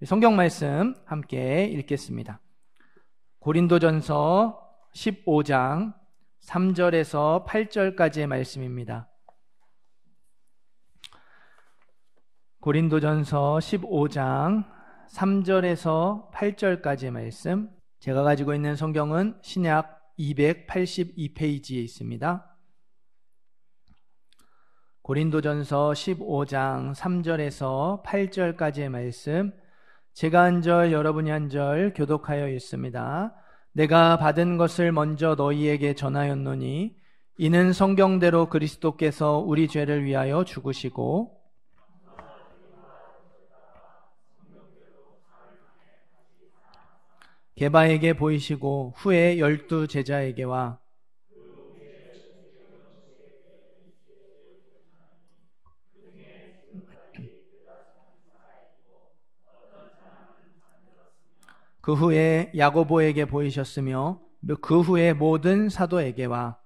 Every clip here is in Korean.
성경 말씀 함께 읽겠습니다. 고린도전서 15장 3절에서 8절까지의 말씀입니다. 고린도전서 15장 3절에서 8절까지의 말씀. 제가 가지고 있는 성경은 신약 282페이지에 있습니다. 고린도전서 15장 3절에서 8절까지의 말씀, 제가 한 절 여러분이 한 절 교독하여 읽습니다. 내가 받은 것을 먼저 너희에게 전하였노니 이는 성경대로 그리스도께서 우리 죄를 위하여 죽으시고 게바에게 보이시고 후에 12 제자에게와 그 후에 야고보에게 보이셨으며 그 후에 모든 사도에게와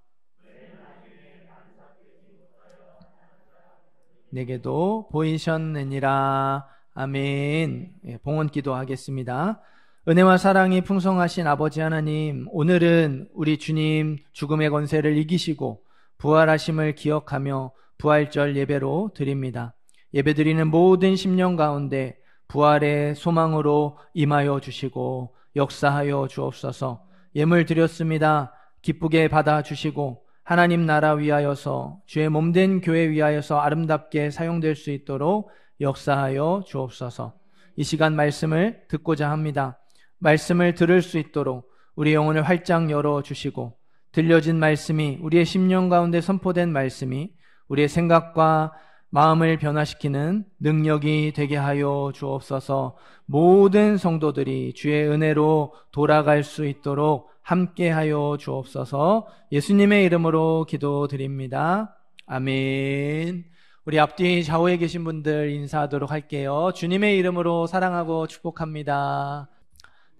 내게도 보이셨느니라. 아멘. 봉헌 기도하겠습니다. 은혜와 사랑이 풍성하신 아버지 하나님, 오늘은 우리 주님 죽음의 권세를 이기시고 부활하심을 기억하며 부활절 예배로 드립니다. 예배드리는 모든 심령 가운데 부활의 소망으로 임하여 주시고 역사하여 주옵소서. 예물 드렸습니다. 기쁘게 받아주시고 하나님 나라 위하여서 주의 몸된 교회 위하여서 아름답게 사용될 수 있도록 역사하여 주옵소서. 이 시간 말씀을 듣고자 합니다. 말씀을 들을 수 있도록 우리 영혼을 활짝 열어주시고 들려진 말씀이, 우리의 심령 가운데 선포된 말씀이 우리의 생각과 마음을 변화시키는 능력이 되게 하여 주옵소서. 모든 성도들이 주의 은혜로 돌아갈 수 있도록 함께 하여 주옵소서. 예수님의 이름으로 기도드립니다. 아멘. 우리 앞뒤 좌우에 계신 분들 인사하도록 할게요. 주님의 이름으로 사랑하고 축복합니다.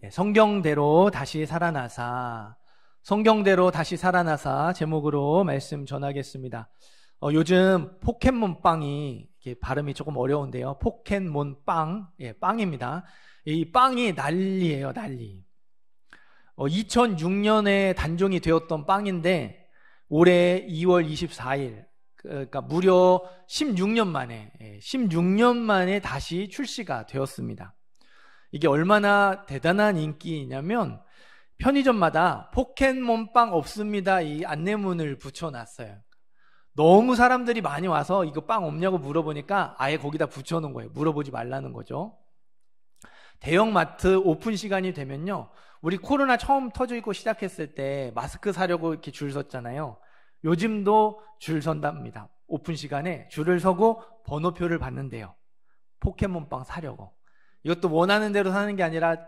성경대로 다시 살아나사, 성경대로 다시 살아나사 제목으로 말씀 전하겠습니다. 요즘 포켓몬빵이, 발음이 조금 어려운데요. 포켓몬빵, 빵입니다. 이 빵이 난리예요, 난리. 2006년에 단종이 되었던 빵인데 올해 2월 24일, 그러니까 무려 16년 만에 다시 출시가 되었습니다. 이게 얼마나 대단한 인기냐면 편의점마다 포켓몬빵 없습니다, 이 안내문을 붙여놨어요. 너무 사람들이 많이 와서 이거 빵 없냐고 물어보니까 아예 거기다 붙여놓은 거예요. 물어보지 말라는 거죠. 대형마트 오픈 시간이 되면요, 우리 코로나 처음 터지고 시작했을 때 마스크 사려고 이렇게 줄 섰잖아요. 요즘도 줄 선답니다. 오픈 시간에 줄을 서고 번호표를 받는데요, 포켓몬빵 사려고. 이것도 원하는 대로 사는 게 아니라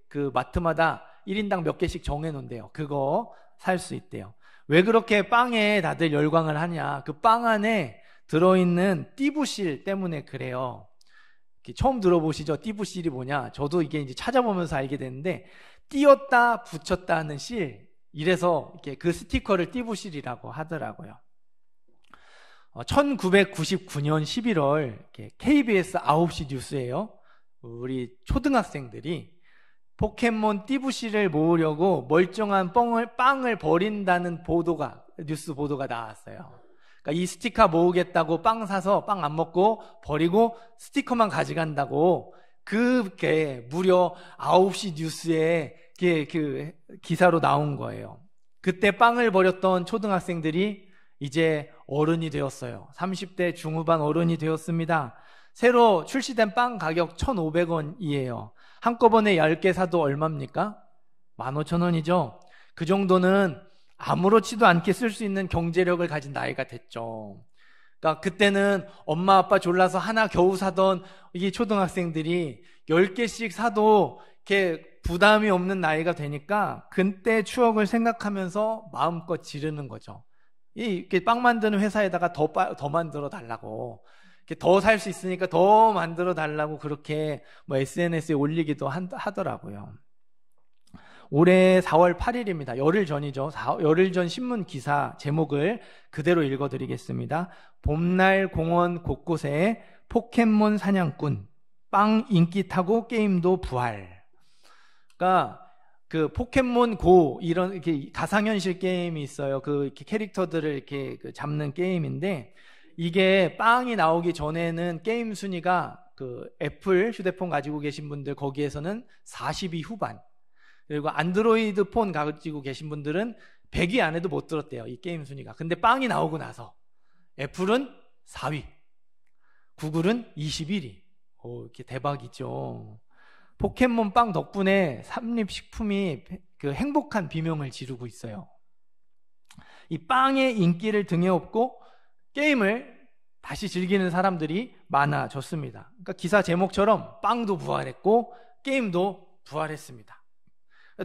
그 마트마다 1인당 몇 개씩 정해놓은대요. 그거 살 수 있대요. 왜 그렇게 빵에 다들 열광을 하냐? 그 빵 안에 들어있는 띠부실 때문에 그래요. 처음 들어보시죠? 띠부실이 뭐냐? 저도 이게 이제 찾아보면서 알게 됐는데, 띄었다 붙였다 하는 실, 이래서 이렇게 그 스티커를 띠부실이라고 하더라고요. 1999년 11월 KBS 9시 뉴스예요. 우리 초등학생들이 포켓몬 띠부실을 모으려고 멀쩡한 빵을 버린다는 뉴스 보도가 나왔어요. 그러니까 이 스티커 모으겠다고 빵 사서 빵 안 먹고 버리고 스티커만 가져간다고, 그게 무려 9시 뉴스에 그 기사로 나온 거예요. 그때 빵을 버렸던 초등학생들이 이제 어른이 되었어요. 30대 중후반 어른이 되었습니다. 새로 출시된 빵 가격 1,500원이에요. 한꺼번에 10개 사도 얼마입니까? 15,000원이죠. 그 정도는 아무렇지도 않게 쓸 수 있는 경제력을 가진 나이가 됐죠. 그러니까 그때는 엄마 아빠 졸라서 하나 겨우 사던 이 초등학생들이 10개씩 사도 이렇게 부담이 없는 나이가 되니까 그때 추억을 생각하면서 마음껏 지르는 거죠. 이렇게 빵 만드는 회사에다가 더 만들어 달라고, 더 살 수 있으니까 더 만들어 달라고 그렇게 SNS에 올리기도 하더라고요. 올해 4월 8일입니다. 열흘 전이죠. 열흘 전 신문 기사 제목을 그대로 읽어드리겠습니다. 봄날 공원 곳곳에 포켓몬 사냥꾼. 빵 인기 타고 게임도 부활. 그러니까 그 포켓몬 고 이런 이렇게 가상현실 게임이 있어요. 그 이렇게 캐릭터들을 이렇게 잡는 게임인데 이게 빵이 나오기 전에는 게임 순위가 그 애플 휴대폰 가지고 계신 분들 거기에서는 40위 후반. 그리고 안드로이드 폰 가지고 계신 분들은 100위 안에도 못 들었대요. 이 게임 순위가. 근데 빵이 나오고 나서 애플은 4위, 구글은 21위. 오, 이렇게 대박이죠. 포켓몬 빵 덕분에 삼립식품이 그 행복한 비명을 지르고 있어요. 이 빵의 인기를 등에 업고 게임을 다시 즐기는 사람들이 많아졌습니다. 그러니까 기사 제목처럼 빵도 부활했고 게임도 부활했습니다.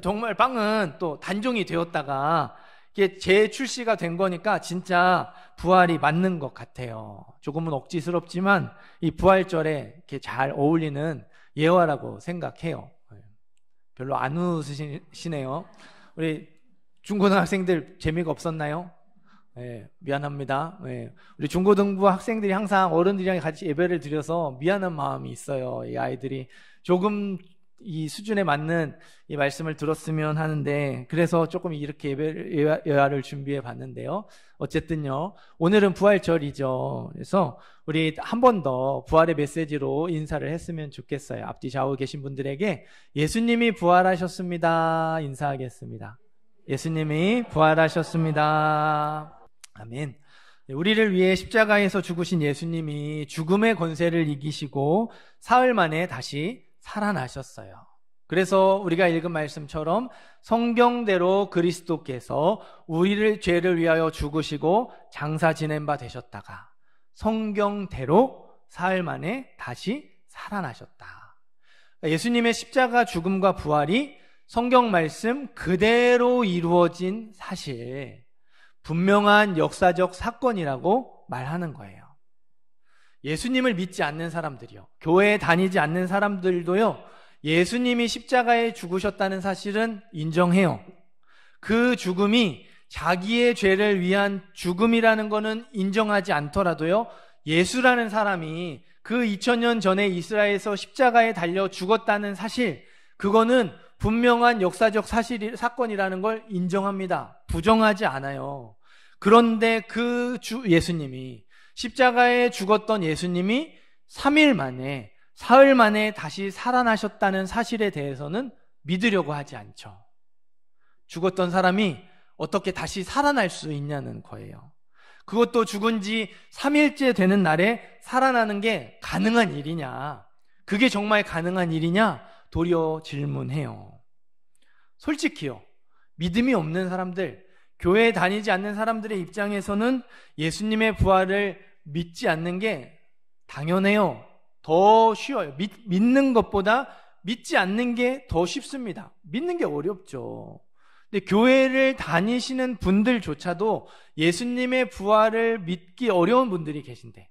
정말 빵은 또 단종이 되었다가 이게 재출시가 된 거니까 진짜 부활이 맞는 것 같아요. 조금은 억지스럽지만 이 부활절에 이렇게 잘 어울리는 예화라고 생각해요. 별로 안 웃으시네요. 우리 중고등학생들 재미가 없었나요? 네, 미안합니다. 네, 우리 중고등부 학생들이 항상 어른들이랑 같이 예배를 드려서 미안한 마음이 있어요. 이 아이들이 조금 이 수준에 맞는 이 말씀을 들었으면 하는데 그래서 조금 이렇게 예화를 준비해 봤는데요. 어쨌든요, 오늘은 부활절이죠. 그래서 우리 한 번 더 부활의 메시지로 인사를 했으면 좋겠어요. 앞뒤 좌우 계신 분들에게 예수님이 부활하셨습니다 인사하겠습니다. 예수님이 부활하셨습니다. 아멘. 우리를 위해 십자가에서 죽으신 예수님이 죽음의 권세를 이기시고 사흘 만에 다시 살아나셨어요. 그래서 우리가 읽은 말씀처럼 성경대로 그리스도께서 우리를 죄를 위하여 죽으시고 장사 지낸 바 되셨다가 성경대로 사흘 만에 다시 살아나셨다. 예수님의 십자가 죽음과 부활이 성경 말씀 그대로 이루어진 사실, 분명한 역사적 사건이라고 말하는 거예요. 예수님을 믿지 않는 사람들이요, 교회에 다니지 않는 사람들도요, 예수님이 십자가에 죽으셨다는 사실은 인정해요. 그 죽음이 자기의 죄를 위한 죽음이라는 거는 인정하지 않더라도요, 예수라는 사람이 그 2000년 전에 이스라엘에서 십자가에 달려 죽었다는 사실, 그거는 분명한 역사적 사건이라는 걸 인정합니다. 부정하지 않아요. 그런데 그 예수님이, 십자가에 죽었던 예수님이 3일 만에, 사흘 만에 다시 살아나셨다는 사실에 대해서는 믿으려고 하지 않죠. 죽었던 사람이 어떻게 다시 살아날 수 있냐는 거예요. 그것도 죽은 지 3일째 되는 날에 살아나는 게 가능한 일이냐, 그게 정말 가능한 일이냐 도리어 질문해요. 솔직히요, 믿음이 없는 사람들, 교회에 다니지 않는 사람들의 입장에서는 예수님의 부활을 믿지 않는 게 당연해요. 더 쉬워요. 믿는 것보다 믿지 않는 게 더 쉽습니다. 믿는 게 어렵죠. 근데 교회를 다니시는 분들조차도 예수님의 부활을 믿기 어려운 분들이 계신데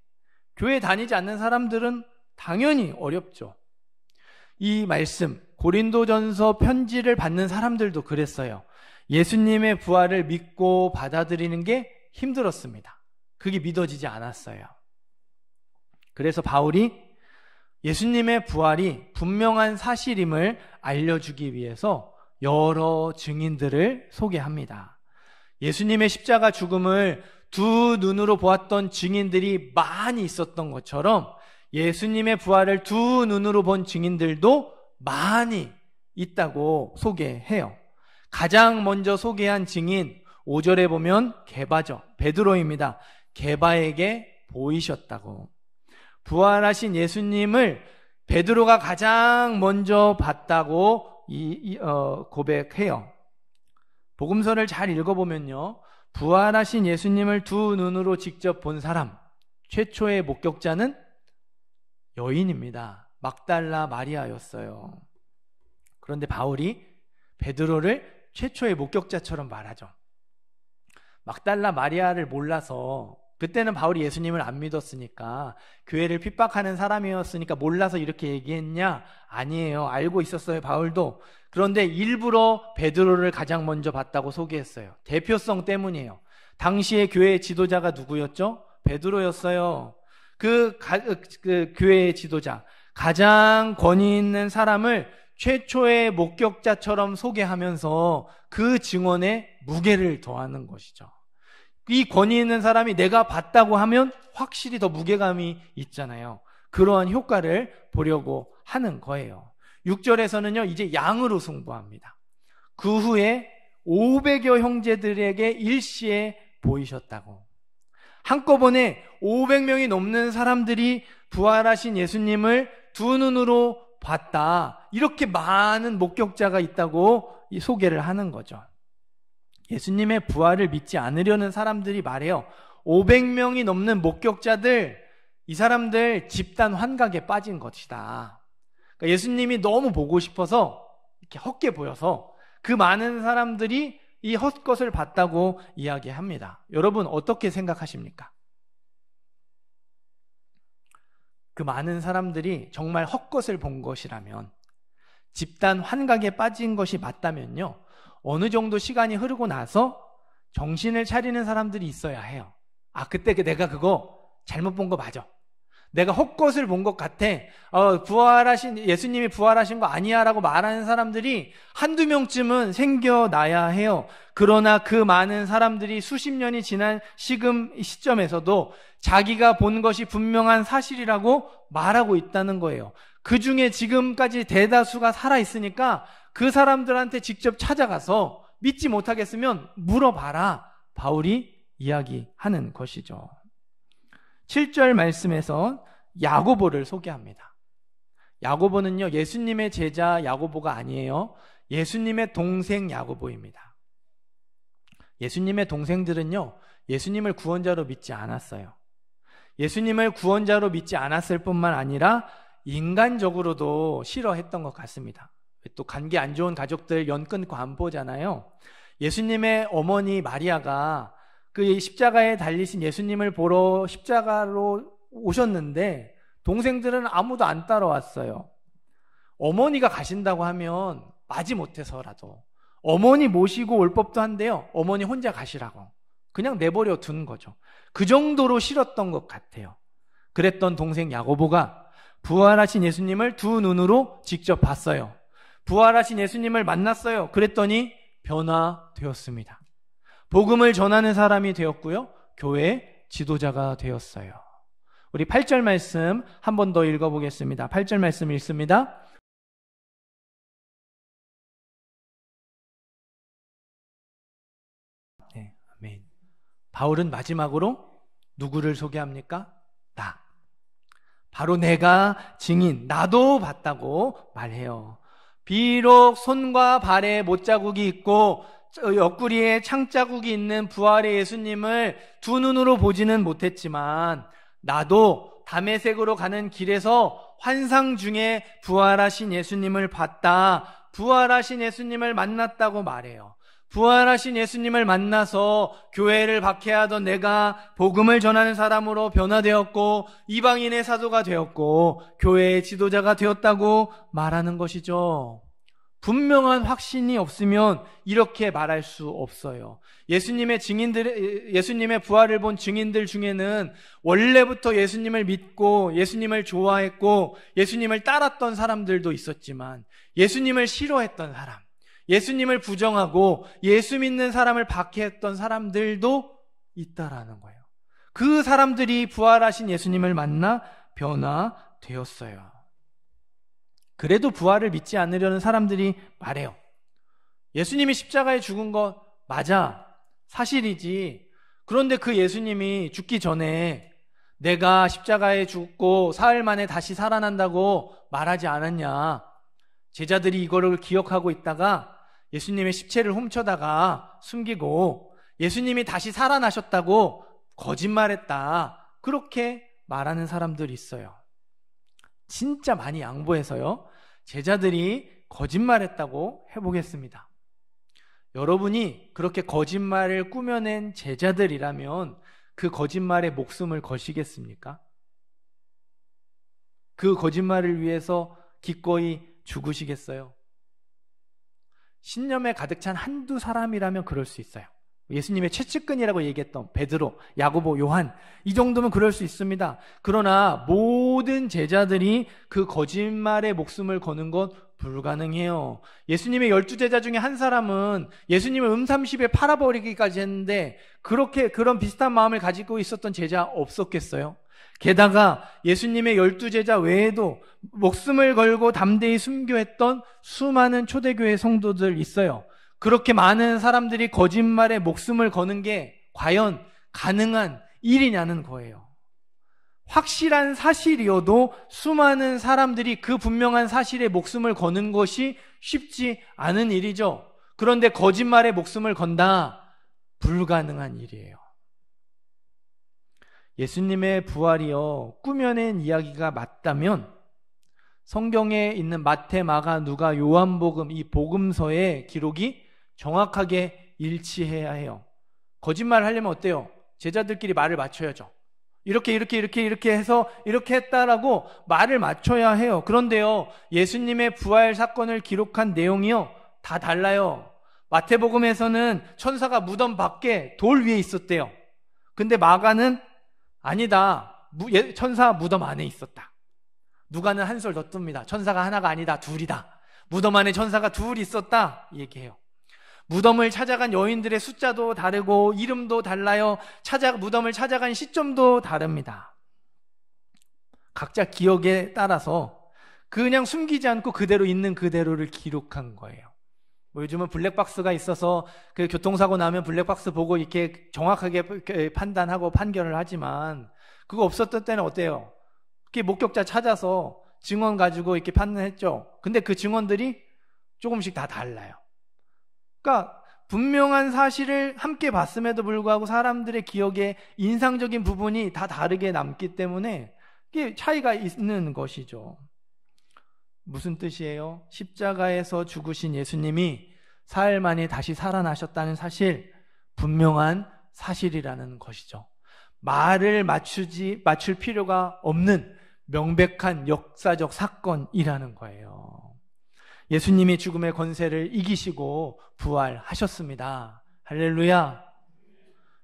교회 다니지 않는 사람들은 당연히 어렵죠. 이 말씀, 고린도전서 편지를 받는 사람들도 그랬어요. 예수님의 부활을 믿고 받아들이는 게 힘들었습니다. 그게 믿어지지 않았어요. 그래서 바울이 예수님의 부활이 분명한 사실임을 알려주기 위해서 여러 증인들을 소개합니다. 예수님의 십자가 죽음을 두 눈으로 보았던 증인들이 많이 있었던 것처럼 예수님의 부활을 두 눈으로 본 증인들도 많이 있다고 소개해요. 가장 먼저 소개한 증인, 5절에 보면 게바죠. 베드로입니다. 게바에게 보이셨다고. 부활하신 예수님을 베드로가 가장 먼저 봤다고 고백해요. 복음서를 잘 읽어보면요, 부활하신 예수님을 두 눈으로 직접 본 사람, 최초의 목격자는 여인입니다. 막달라 마리아였어요. 그런데 바울이 베드로를 최초의 목격자처럼 말하죠. 막달라 마리아를 몰라서, 그때는 바울이 예수님을 안 믿었으니까, 교회를 핍박하는 사람이었으니까 몰라서 이렇게 얘기했냐? 아니에요. 알고 있었어요, 바울도. 그런데 일부러 베드로를 가장 먼저 봤다고 소개했어요. 대표성 때문이에요. 당시의 교회의 지도자가 누구였죠? 베드로였어요. 그 교회의 지도자. 가장 권위 있는 사람을 최초의 목격자처럼 소개하면서 그 증언에 무게를 더하는 것이죠. 이 권위 있는 사람이 내가 봤다고 하면 확실히 더 무게감이 있잖아요. 그러한 효과를 보려고 하는 거예요. 6절에서는요, 이제 양으로 승부합니다. 그 후에 500여 형제들에게 일시에 보이셨다고. 한꺼번에 500명이 넘는 사람들이 부활하신 예수님을 두 눈으로 봤다. 이렇게 많은 목격자가 있다고 소개를 하는 거죠. 예수님의 부활을 믿지 않으려는 사람들이 말해요. 500명이 넘는 목격자들, 이 사람들 집단 환각에 빠진 것이다. 그러니까 예수님이 너무 보고 싶어서 이렇게 헛게 보여서 그 많은 사람들이 이 헛것을 봤다고 이야기합니다. 여러분 어떻게 생각하십니까? 그 많은 사람들이 정말 헛것을 본 것이라면, 집단 환각에 빠진 것이 맞다면요, 어느 정도 시간이 흐르고 나서 정신을 차리는 사람들이 있어야 해요. 아, 그때 내가 그거 잘못 본 거 맞아. 내가 헛것을 본 것 같아. 예수님이 부활하신 거 아니야 라고 말하는 사람들이 한두 명쯤은 생겨나야 해요. 그러나 그 많은 사람들이 수십 년이 지난 시점에서도 자기가 본 것이 분명한 사실이라고 말하고 있다는 거예요. 그 중에 지금까지 대다수가 살아있으니까 그 사람들한테 직접 찾아가서 믿지 못하겠으면 물어봐라. 바울이 이야기하는 것이죠. 7절 말씀에서 야고보를 소개합니다. 야고보는요, 예수님의 제자 야고보가 아니에요. 예수님의 동생 야고보입니다. 예수님의 동생들은요, 예수님을 구원자로 믿지 않았어요. 예수님을 구원자로 믿지 않았을 뿐만 아니라 인간적으로도 싫어했던 것 같습니다. 또 관계 안 좋은 가족들 연 끊고 안 보잖아요. 예수님의 어머니 마리아가 그 십자가에 달리신 예수님을 보러 십자가로 오셨는데 동생들은 아무도 안 따라왔어요. 어머니가 가신다고 하면 마지못해서라도 어머니 모시고 올 법도 한데요, 어머니 혼자 가시라고 그냥 내버려 둔 거죠. 그 정도로 싫었던 것 같아요. 그랬던 동생 야고보가 부활하신 예수님을 두 눈으로 직접 봤어요. 부활하신 예수님을 만났어요. 그랬더니 변화되었습니다. 복음을 전하는 사람이 되었고요, 교회 지도자가 되었어요. 우리 8절 말씀 한 번 더 읽어보겠습니다. 8절 말씀 읽습니다. 네, 아멘. 바울은 마지막으로 누구를 소개합니까? 나. 바로 내가 증인, 나도 봤다고 말해요. 비록 손과 발에 못자국이 있고 옆구리에 창자국이 있는 부활의 예수님을 두 눈으로 보지는 못했지만 나도 다메섹으로 가는 길에서 환상 중에 부활하신 예수님을 봤다. 부활하신 예수님을 만났다고 말해요. 부활하신 예수님을 만나서 교회를 박해하던 내가 복음을 전하는 사람으로 변화되었고 이방인의 사도가 되었고 교회의 지도자가 되었다고 말하는 것이죠. 분명한 확신이 없으면 이렇게 말할 수 없어요. 예수님의 부활을 본 증인들 중에는 원래부터 예수님을 믿고 예수님을 좋아했고 예수님을 따랐던 사람들도 있었지만 예수님을 싫어했던 사람, 예수님을 부정하고 예수 믿는 사람을 박해했던 사람들도 있다라는 거예요. 그 사람들이 부활하신 예수님을 만나 변화되었어요. 그래도 부활을 믿지 않으려는 사람들이 말해요. 예수님이 십자가에 죽은 거 맞아. 사실이지. 그런데 그 예수님이 죽기 전에 내가 십자가에 죽고 사흘 만에 다시 살아난다고 말하지 않았냐. 제자들이 이거를 기억하고 있다가 예수님의 시체를 훔쳐다가 숨기고 예수님이 다시 살아나셨다고 거짓말했다. 그렇게 말하는 사람들이 있어요. 진짜 많이 양보해서요, 제자들이 거짓말했다고 해보겠습니다. 여러분이 그렇게 거짓말을 꾸며낸 제자들이라면 그 거짓말에 목숨을 거시겠습니까? 그 거짓말을 위해서 기꺼이 죽으시겠어요? 신념에 가득 찬 한두 사람이라면 그럴 수 있어요. 예수님의 최측근이라고 얘기했던 베드로, 야고보, 요한, 이 정도면 그럴 수 있습니다. 그러나 모든 제자들이 그 거짓말에 목숨을 거는 것 불가능해요. 예수님의 12제자 중에 한 사람은 예수님을 음삼십에 팔아버리기까지 했는데 그런 비슷한 마음을 가지고 있었던 제자 없었겠어요? 게다가 예수님의 12제자 외에도 목숨을 걸고 담대히 순교했던 수많은 초대교회 성도들 있어요. 그렇게 많은 사람들이 거짓말에 목숨을 거는 게 과연 가능한 일이냐는 거예요. 확실한 사실이어도 수많은 사람들이 그 분명한 사실에 목숨을 거는 것이 쉽지 않은 일이죠. 그런데 거짓말에 목숨을 건다? 불가능한 일이에요. 예수님의 부활이요, 꾸며낸 이야기가 맞다면 성경에 있는 마태, 마가, 누가, 요한복음 이 복음서의 기록이 정확하게 일치해야 해요. 거짓말을 하려면 어때요? 제자들끼리 말을 맞춰야죠. 이렇게 해서 이렇게 했다라고 말을 맞춰야 해요. 그런데요, 예수님의 부활 사건을 기록한 내용이요, 다 달라요. 마태복음에서는 천사가 무덤 밖에 돌 위에 있었대요. 근데 마가는 아니다, 천사 무덤 안에 있었다. 누가는 한술 더 뜹니다. 천사가 하나가 아니다, 둘이다. 무덤 안에 천사가 둘 있었다 얘기해요. 무덤을 찾아간 여인들의 숫자도 다르고 이름도 달라요. 무덤을 찾아간 시점도 다릅니다. 각자 기억에 따라서 그냥 숨기지 않고 그대로 있는 그대로를 기록한 거예요. 요즘은 블랙박스가 있어서 그 교통사고 나면 블랙박스 보고 이렇게 정확하게 판단하고 판결을 하지만 그거 없었던 때는 어때요? 이렇게 목격자 찾아서 증언 가지고 이렇게 판단했죠. 근데 그 증언들이 조금씩 다 달라요. 그러니까 분명한 사실을 함께 봤음에도 불구하고 사람들의 기억에 인상적인 부분이 다 다르게 남기 때문에 이게 차이가 있는 것이죠. 무슨 뜻이에요? 십자가에서 죽으신 예수님이 사흘 만에 다시 살아나셨다는 사실, 분명한 사실이라는 것이죠. 말을 맞출 필요가 없는 명백한 역사적 사건이라는 거예요. 예수님이 죽음의 권세를 이기시고 부활하셨습니다. 할렐루야.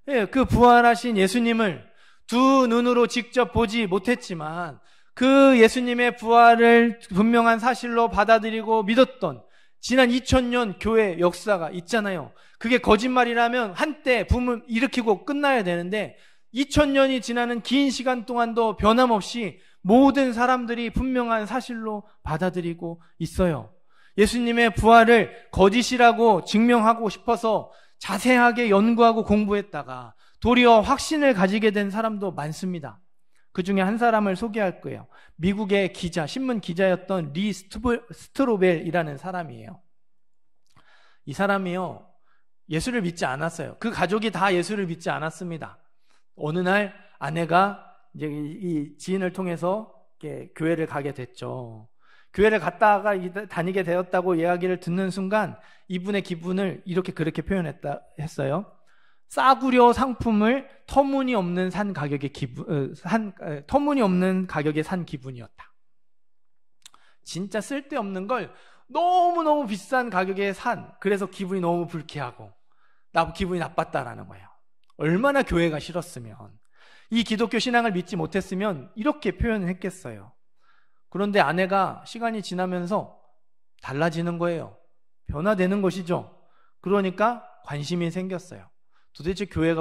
예, 그 부활하신 예수님을 두 눈으로 직접 보지 못했지만 그 예수님의 부활을 분명한 사실로 받아들이고 믿었던 지난 2000년 교회 역사가 있잖아요. 그게 거짓말이라면 한때 붐을 일으키고 끝나야 되는데 2000년이 지나는 긴 시간 동안도 변함없이 모든 사람들이 분명한 사실로 받아들이고 있어요. 예수님의 부활을 거짓이라고 증명하고 싶어서 자세하게 연구하고 공부했다가 도리어 확신을 가지게 된 사람도 많습니다. 그 중에 한 사람을 소개할 거예요. 미국의 기자, 신문 기자였던 리 스트로벨이라는 사람이에요. 이 사람이요, 예수를 믿지 않았어요. 그 가족이 다 예수를 믿지 않았습니다. 어느 날 아내가 이제 이 지인을 통해서 교회를 가게 됐죠. 교회를 갔다가 다니게 되었다고 이야기를 듣는 순간 이분의 기분을 그렇게 했어요. 싸구려 상품을 터무니없는 가격에 산 기분이었다. 진짜 쓸데없는 걸 너무너무 비싼 가격에 그래서 기분이 너무 불쾌하고 기분이 나빴다라는 거예요. 얼마나 교회가 싫었으면, 이 기독교 신앙을 믿지 못했으면 이렇게 표현을 했겠어요. 그런데 아내가 시간이 지나면서 달라지는 거예요. 변화되는 것이죠. 그러니까 관심이 생겼어요. 도대체 교회에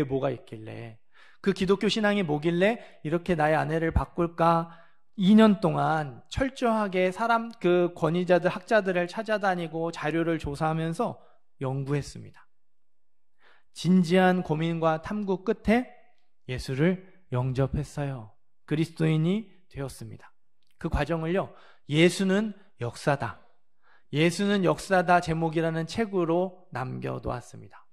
뭐가 있길래, 그 기독교 신앙이 뭐길래 이렇게 나의 아내를 바꿀까? 2년 동안 철저하게 그 권위자들, 학자들을 찾아다니고 자료를 조사하면서 연구했습니다. 진지한 고민과 탐구 끝에 예수를 영접했어요. 그리스도인이 되었습니다. 그 과정을요, 예수는 역사다, 제목이라는 책으로 남겨놓았습니다.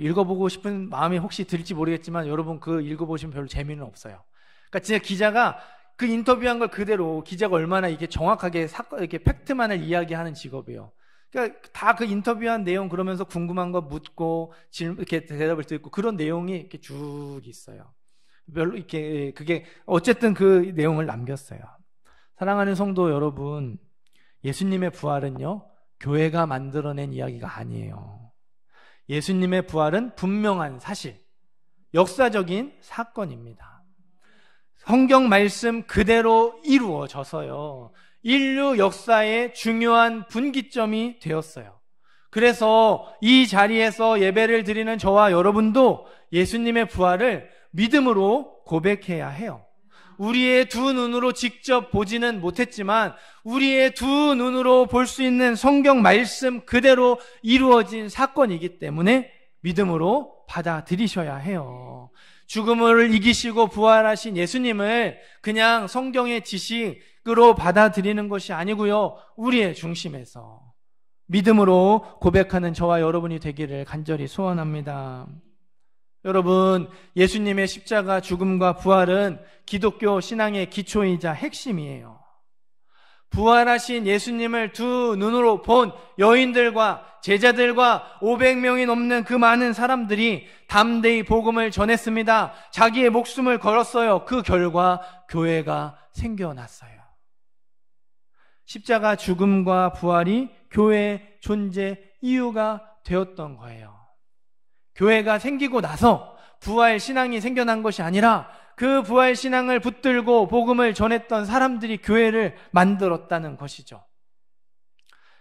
읽어보고 싶은 마음이 혹시 들지 모르겠지만 여러분 그거 읽어보시면 별로 재미는 없어요. 그러니까 진짜 기자가 그 인터뷰한 걸 그대로, 기자가 얼마나 이게 정확하게 이렇게 팩트만을 이야기하는 직업이에요. 그러니까 다 그 인터뷰한 내용, 그러면서 궁금한 거 묻고 이렇게 대답을 듣고 그런 내용이 이렇게 쭉 있어요. 그게 어쨌든 그 내용을 남겼어요. 사랑하는 성도 여러분, 예수님의 부활은요, 교회가 만들어낸 이야기가 아니에요. 예수님의 부활은 분명한 사실, 역사적인 사건입니다. 성경 말씀 그대로 이루어져서요, 인류 역사의 중요한 분기점이 되었어요. 그래서 이 자리에서 예배를 드리는 저와 여러분도 예수님의 부활을 믿음으로 고백해야 해요. 우리의 두 눈으로 직접 보지는 못했지만 우리의 두 눈으로 볼 수 있는 성경 말씀 그대로 이루어진 사건이기 때문에 믿음으로 받아들이셔야 해요. 죽음을 이기시고 부활하신 예수님을 그냥 성경의 지식으로 받아들이는 것이 아니고요, 우리의 중심에서 믿음으로 고백하는 저와 여러분이 되기를 간절히 소원합니다. 여러분, 예수님의 십자가 죽음과 부활은 기독교 신앙의 기초이자 핵심이에요. 부활하신 예수님을 두 눈으로 본 여인들과 제자들과 500명이 넘는 그 많은 사람들이 담대히 복음을 전했습니다. 자기의 목숨을 걸었어요. 그 결과 교회가 생겨났어요. 십자가 죽음과 부활이 교회의 존재 이유가 되었던 거예요. 교회가 생기고 나서 부활 신앙이 생겨난 것이 아니라 그 부활 신앙을 붙들고 복음을 전했던 사람들이 교회를 만들었다는 것이죠.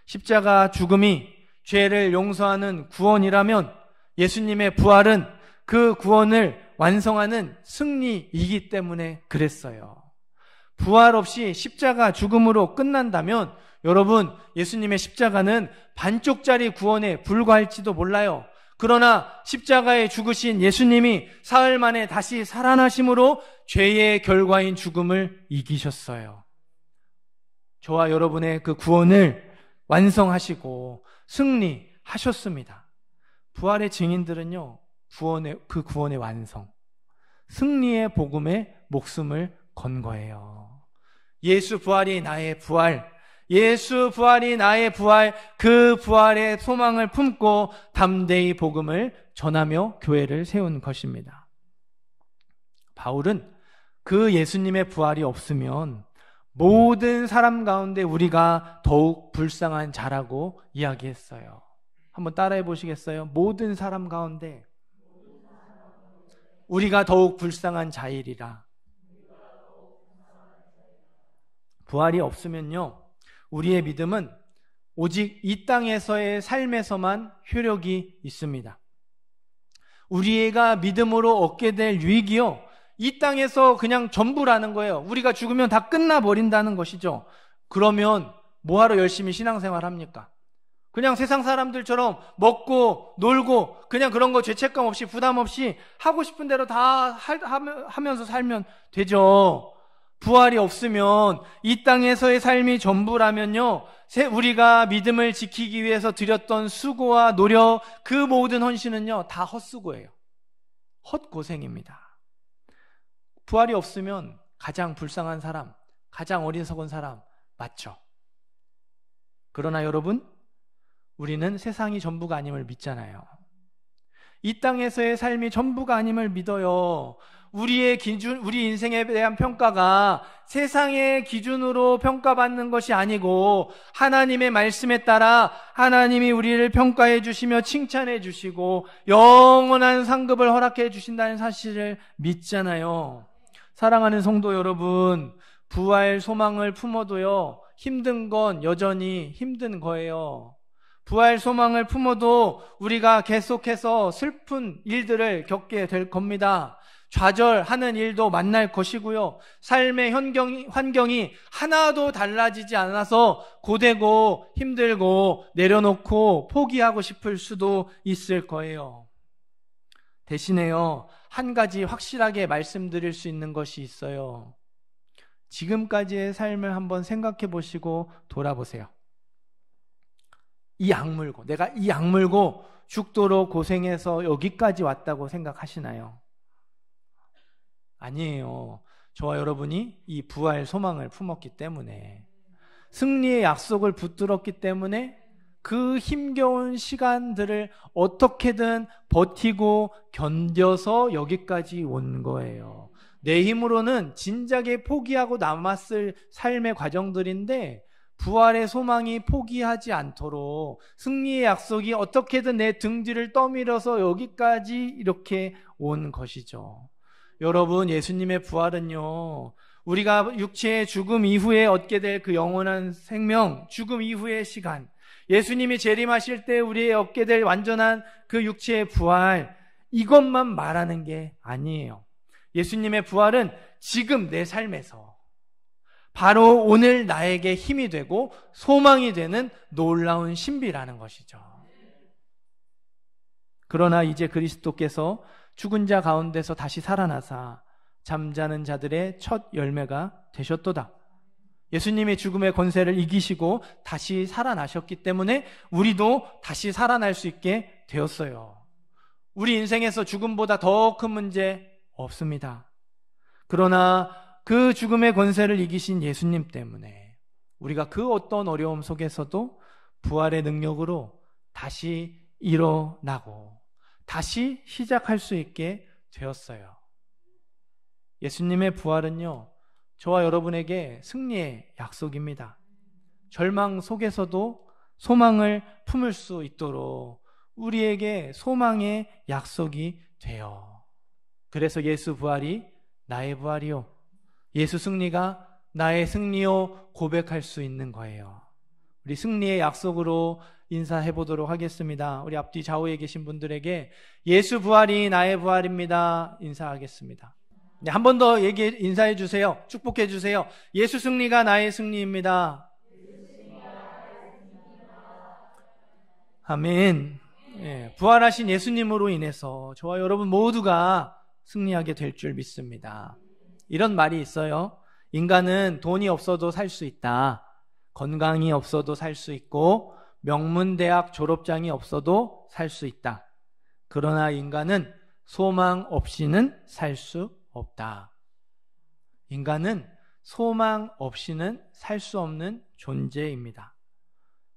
십자가 죽음이 죄를 용서하는 구원이라면 예수님의 부활은 그 구원을 완성하는 승리이기 때문에 그랬어요. 부활 없이 십자가 죽음으로 끝난다면 여러분, 예수님의 십자가는 반쪽짜리 구원에 불과할지도 몰라요. 그러나 십자가에 죽으신 예수님이 사흘 만에 다시 살아나심으로 죄의 결과인 죽음을 이기셨어요. 저와 여러분의 그 구원을 완성하시고 승리하셨습니다. 부활의 증인들은요, 그 구원의 완성, 승리의 복음에 목숨을 건 거예요. 예수 부활이 나의 부활, 예수 부활이 나의 부활, 그 부활의 소망을 품고 담대히 복음을 전하며 교회를 세운 것입니다. 바울은 그 예수님의 부활이 없으면 모든 사람 가운데 우리가 더욱 불쌍한 자라고 이야기했어요. 한번 따라해 보시겠어요? 모든 사람 가운데 우리가 더욱 불쌍한 자이리라. 부활이 없으면요, 우리의 믿음은 오직 이 땅에서의 삶에서만 효력이 있습니다. 우리가 믿음으로 얻게 될 유익이요, 이 땅에서 그냥 전부라는 거예요. 우리가 죽으면 다 끝나버린다는 것이죠. 그러면 뭐하러 열심히 신앙생활 합니까? 그냥 세상 사람들처럼 먹고 놀고 그냥 그런 거 죄책감 없이 부담 없이 하고 싶은 대로 다 하면서 살면 되죠. 부활이 없으면 이 땅에서의 삶이 전부라면요, 우리가 믿음을 지키기 위해서 드렸던 수고와 노력, 그 모든 헌신은요, 다 헛수고예요. 헛고생입니다. 부활이 없으면 가장 불쌍한 사람, 가장 어리석은 사람 맞죠? 그러나 여러분, 우리는 세상이 전부가 아님을 믿잖아요. 이 땅에서의 삶이 전부가 아님을 믿어요. 우리의 기준, 우리 인생에 대한 평가가 세상의 기준으로 평가받는 것이 아니고 하나님의 말씀에 따라 하나님이 우리를 평가해 주시며 칭찬해 주시고 영원한 상급을 허락해 주신다는 사실을 믿잖아요. 사랑하는 성도 여러분, 부활 소망을 품어도요, 힘든 건 여전히 힘든 거예요. 부활 소망을 품어도 우리가 계속해서 슬픈 일들을 겪게 될 겁니다. 좌절하는 일도 만날 것이고요. 삶의 환경이 하나도 달라지지 않아서 고되고 힘들고 내려놓고 포기하고 싶을 수도 있을 거예요. 대신에요, 한 가지 확실하게 말씀드릴 수 있는 것이 있어요. 지금까지의 삶을 한번 생각해 보시고 돌아보세요. 내가 이 악물고 죽도록 고생해서 여기까지 왔다고 생각하시나요? 아니에요. 저와 여러분이 이 부활 소망을 품었기 때문에, 승리의 약속을 붙들었기 때문에 그 힘겨운 시간들을 어떻게든 버티고 견뎌서 여기까지 온 거예요. 내 힘으로는 진작에 포기하고 남았을 삶의 과정들인데 부활의 소망이 포기하지 않도록 승리의 약속이 어떻게든 내 등 뒤를 떠밀어서 여기까지 이렇게 온 것이죠. 여러분, 예수님의 부활은요, 우리가 육체의 죽음 이후에 얻게 될 그 영원한 생명, 죽음 이후의 시간, 예수님이 재림하실 때 우리의 얻게 될 완전한 그 육체의 부활, 이것만 말하는 게 아니에요. 예수님의 부활은 지금 내 삶에서 바로 오늘 나에게 힘이 되고 소망이 되는 놀라운 신비라는 것이죠. 그러나 이제 그리스도께서 죽은 자 가운데서 다시 살아나사 잠자는 자들의 첫 열매가 되셨도다. 예수님이 죽음의 권세를 이기시고 다시 살아나셨기 때문에 우리도 다시 살아날 수 있게 되었어요. 우리 인생에서 죽음보다 더 큰 문제 없습니다. 그러나 그 죽음의 권세를 이기신 예수님 때문에 우리가 그 어떤 어려움 속에서도 부활의 능력으로 다시 일어나고 다시 시작할 수 있게 되었어요. 예수님의 부활은요, 저와 여러분에게 승리의 약속입니다. 절망 속에서도 소망을 품을 수 있도록 우리에게 소망의 약속이 돼요. 그래서 예수 부활이 나의 부활이요, 예수 승리가 나의 승리요 고백할 수 있는 거예요. 우리 승리의 약속으로 인사해 보도록 하겠습니다. 우리 앞뒤 좌우에 계신 분들에게 예수 부활이 나의 부활입니다 인사하겠습니다. 네, 한 번 더 인사해 주세요. 축복해 주세요. 예수 승리가 나의 승리입니다. 아멘. 네, 부활하신 예수님으로 인해서 저와 여러분 모두가 승리하게 될 줄 믿습니다. 이런 말이 있어요. 인간은 돈이 없어도 살 수 있다. 건강이 없어도 살 수 있고 명문대학 졸업장이 없어도 살 수 있다. 그러나 인간은 소망 없이는 살 수 없다. 인간은 소망 없이는 살 수 없는 존재입니다.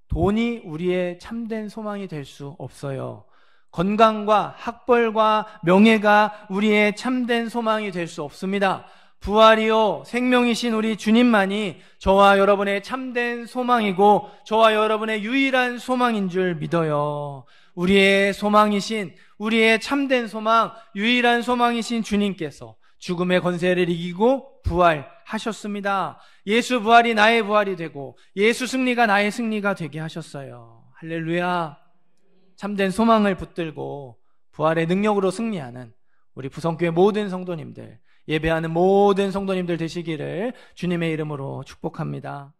돈이 우리의 참된 소망이 될 수 없어요. 건강과 학벌과 명예가 우리의 참된 소망이 될 수 없습니다. 부활이요 생명이신 우리 주님만이 저와 여러분의 참된 소망이고 저와 여러분의 유일한 소망인 줄 믿어요. 우리의 소망이신, 우리의 참된 소망, 유일한 소망이신 주님께서 죽음의 권세를 이기고 부활하셨습니다. 예수 부활이 나의 부활이 되고 예수 승리가 나의 승리가 되게 하셨어요. 할렐루야. 참된 소망을 붙들고 부활의 능력으로 승리하는 우리 부성교회 모든 성도님들, 예배하는 모든 성도님들 되시기를 주님의 이름으로 축복합니다.